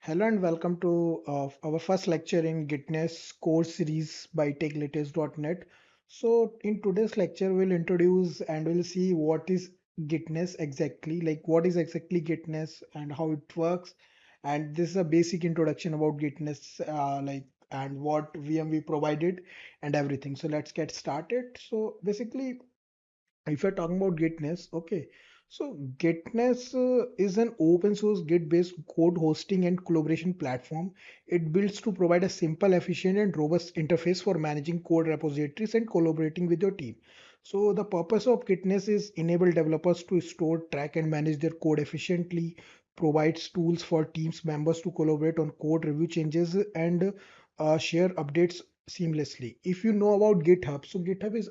Hello and welcome to our first lecture in Gitness course series by TechLatest.net. So in today's lecture, we'll introduce and we'll see what is Gitness exactly, like what is exactly Gitness and how it works. And this is a basic introduction about Gitness, and what VM we provided and everything. So let's get started. So basically, if you're talking about Gitness, okay. So Gitness is an open source Git-based code hosting and collaboration platform. It builds to provide a simple, efficient, and robust interface for managing code repositories and collaborating with your team. So the purpose of Gitness is enable developers to store, track, and manage their code efficiently, provides tools for teams members to collaborate on code review changes and share updates seamlessly. If you know about GitHub, so GitHub is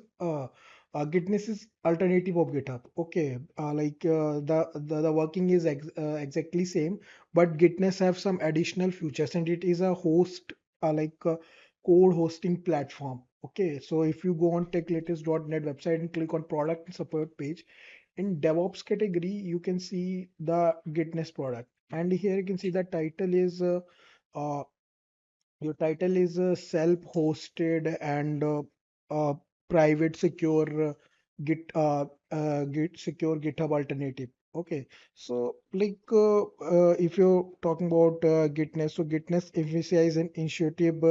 Gitness is alternative of GitHub. Okay, the working is exactly same, but Gitness have some additional features, and it is a host code hosting platform. Okay, so if you go on techlatest.net website and click on product and support page, in DevOps category you can see the Gitness product, and here you can see the title is uh, your title is self-hosted and uh, private secure Git secure GitHub alternative. Okay, so if you're talking about Gitness, so Gitness emphasizes an intuitive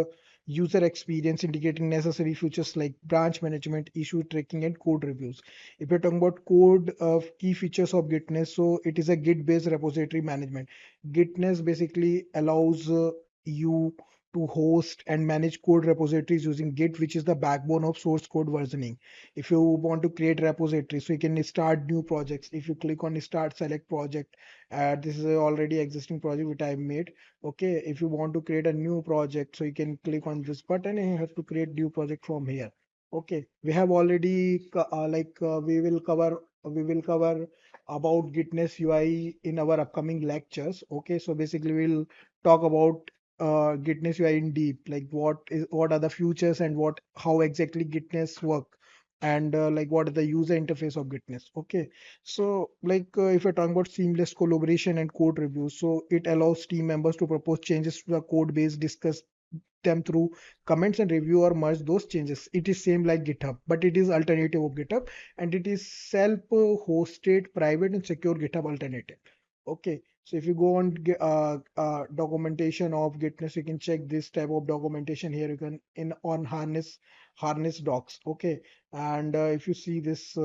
user experience, integrating necessary features like branch management, issue tracking, and code reviews. If you're talking about code key features of Gitness, so it is a Git-based repository management. Gitness basically allows you to host and manage code repositories using Git, which is the backbone of source code versioning. If you want to create repositories, so you can start new projects. If you click on start select project, this is a already existing project which I made. Okay, if you want to create a new project, so you can click on this button and you have to create new project from here. Okay, we have already we will cover about Gitness UI in our upcoming lectures. Okay, so basically we'll talk about Gitness UI in deep, like what are the features and what how exactly Gitness work, and like what is the user interface of Gitness. Okay, so if you're talking about seamless collaboration and code reviews, so it allows team members to propose changes to the code base, discuss them through comments and review or merge those changes. It is same like GitHub, but it is alternative of GitHub, and it is self-hosted, private and secure GitHub alternative. Okay, so if you go on documentation of Gitness, you can check this type of documentation here. You can in on harness docs. Okay, and if you see this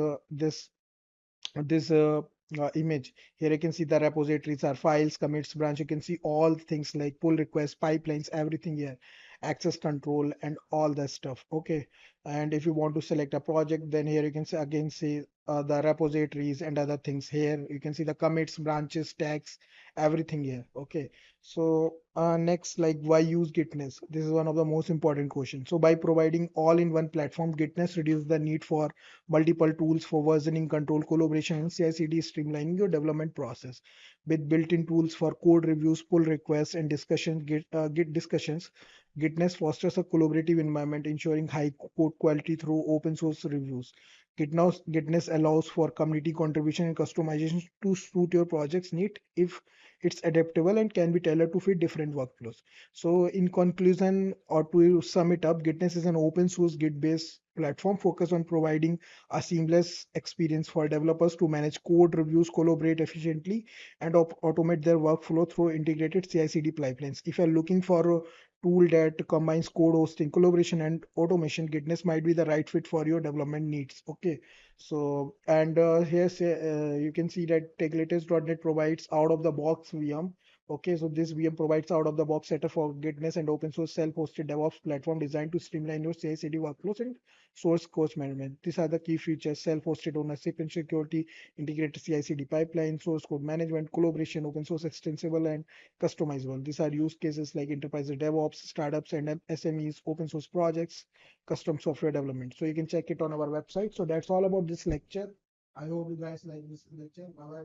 image here, you can see the repositories are files, commits, branch. You can see all things like pull requests, pipelines, everything here, access control and all that stuff. Okay, and if you want to select a project, then here you can say again see the repositories and other things. Here you can see the commits, branches, tags, everything here. Okay, so next, like why use Gitness? This is one of the most important questions. So by providing all in one platform, Gitness reduces the need for multiple tools for versioning, control, collaboration, and CI/CD, streamlining your development process. With built-in tools for code reviews, pull requests, and Git discussions, Gitness fosters a collaborative environment, ensuring high code quality through open source reviews. Gitness allows for community contribution and customization to suit your project's need if it's adaptable and can be tailored to fit different workflows. So in conclusion, or to sum it up, Gitness is an open source Git-based platform focused on providing a seamless experience for developers to manage code reviews, collaborate efficiently, and automate their workflow through integrated CI/CD pipelines. If you're looking for a tool that combines code hosting, collaboration, and automation, Gitness might be the right fit for your development needs. Okay, so and you can see that TechLatest.net provides out-of-the-box VM. Okay, so this VM provides out-of-the-box setup for Gitness and open source self-hosted DevOps platform designed to streamline your CI/CD workflows and source code management. These are the key features: self-hosted ownership and security, integrated CI/CD pipeline, source code management, collaboration, open source extensible and customizable. These are use cases like enterprise DevOps, startups and SMEs, open source projects, custom software development. So you can check it on our website. So that's all about this lecture. I hope you guys like this lecture. Bye bye.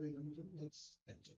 Next lecture.